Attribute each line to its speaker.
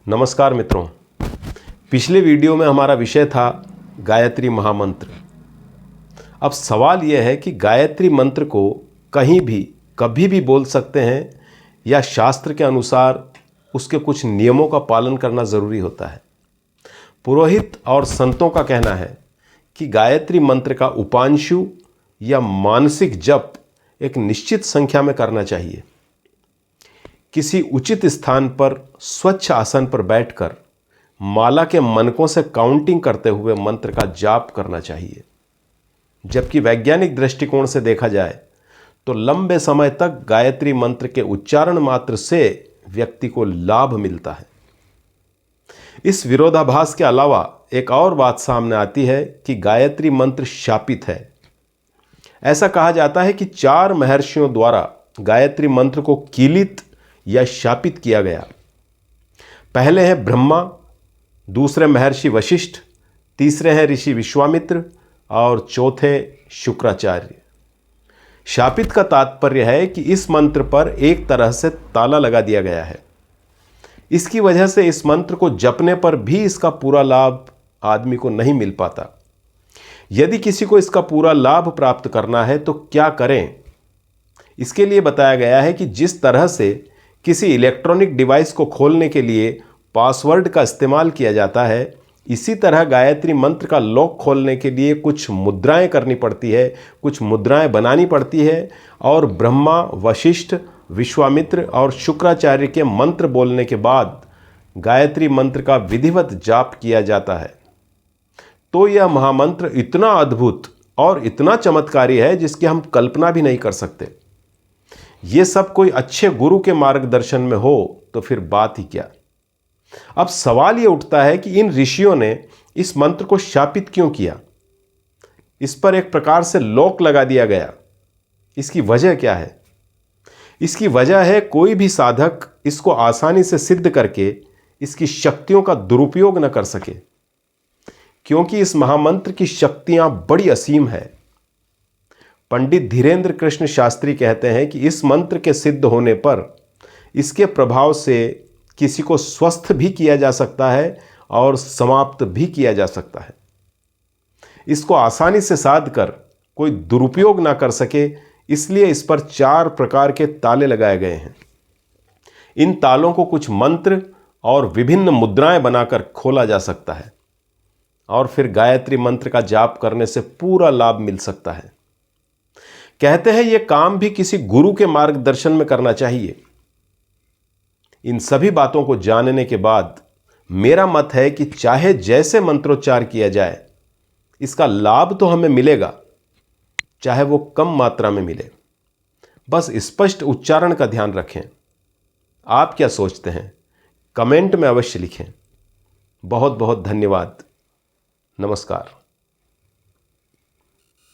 Speaker 1: नमस्कार मित्रों, पिछले वीडियो में हमारा विषय था गायत्री महामंत्र। अब सवाल यह है कि गायत्री मंत्र को कहीं भी कभी भी बोल सकते हैं या शास्त्र के अनुसार उसके कुछ नियमों का पालन करना ज़रूरी होता है। पुरोहित और संतों का कहना है कि गायत्री मंत्र का उपांशु या मानसिक जप एक निश्चित संख्या में करना चाहिए। किसी उचित स्थान पर स्वच्छ आसन पर बैठकर माला के मनकों से काउंटिंग करते हुए मंत्र का जाप करना चाहिए। जबकि वैज्ञानिक दृष्टिकोण से देखा जाए तो लंबे समय तक गायत्री मंत्र के उच्चारण मात्र से व्यक्ति को लाभ मिलता है। इस विरोधाभास के अलावा एक और बात सामने आती है कि गायत्री मंत्र शापित है। ऐसा कहा जाता है कि 4 महर्षियों द्वारा गायत्री मंत्र को कीलित या शापित किया गया। पहले हैं ब्रह्मा, दूसरे महर्षि वशिष्ठ, तीसरे हैं ऋषि विश्वामित्र और चौथे शुक्राचार्य। शापित का तात्पर्य है कि इस मंत्र पर एक तरह से ताला लगा दिया गया है। इसकी वजह से इस मंत्र को जपने पर भी इसका पूरा लाभ आदमी को नहीं मिल पाता। यदि किसी को इसका पूरा लाभ प्राप्त करना है तो क्या करें? इसके लिए बताया गया है कि जिस तरह से किसी इलेक्ट्रॉनिक डिवाइस को खोलने के लिए पासवर्ड का इस्तेमाल किया जाता है, इसी तरह गायत्री मंत्र का लॉक खोलने के लिए कुछ मुद्राएं करनी पड़ती है, कुछ मुद्राएं बनानी पड़ती है और ब्रह्मा, वशिष्ठ, विश्वामित्र और शुक्राचार्य के मंत्र बोलने के बाद गायत्री मंत्र का विधिवत जाप किया जाता है। तो यह महामंत्र इतना अद्भुत और इतना चमत्कारी है जिसकी हम कल्पना भी नहीं कर सकते। ये सब कोई अच्छे गुरु के मार्गदर्शन में हो तो फिर बात ही क्या। अब सवाल ये उठता है कि इन ऋषियों ने इस मंत्र को शापित क्यों किया? इस पर एक प्रकार से लॉक लगा दिया गया। इसकी वजह क्या है? इसकी वजह है कोई भी साधक इसको आसानी से सिद्ध करके इसकी शक्तियों का दुरुपयोग न कर सके, क्योंकि इस महामंत्र की शक्तियां बड़ी असीम है। पंडित धीरेन्द्र कृष्ण शास्त्री कहते हैं कि इस मंत्र के सिद्ध होने पर इसके प्रभाव से किसी को स्वस्थ भी किया जा सकता है और समाप्त भी किया जा सकता है। इसको आसानी से साध कर कोई दुरुपयोग ना कर सके, इसलिए इस पर 4 प्रकार के ताले लगाए गए हैं। इन तालों को कुछ मंत्र और विभिन्न मुद्राएं बनाकर खोला जा सकता है और फिर गायत्री मंत्र का जाप करने से पूरा लाभ मिल सकता है। कहते हैं यह काम भी किसी गुरु के मार्गदर्शन में करना चाहिए। इन सभी बातों को जानने के बाद मेरा मत है कि चाहे जैसे मंत्रोच्चार किया जाए, इसका लाभ तो हमें मिलेगा, चाहे वो कम मात्रा में मिले। बस स्पष्ट उच्चारण का ध्यान रखें। आप क्या सोचते हैं? कमेंट में अवश्य लिखें। बहुत बहुत धन्यवाद। नमस्कार।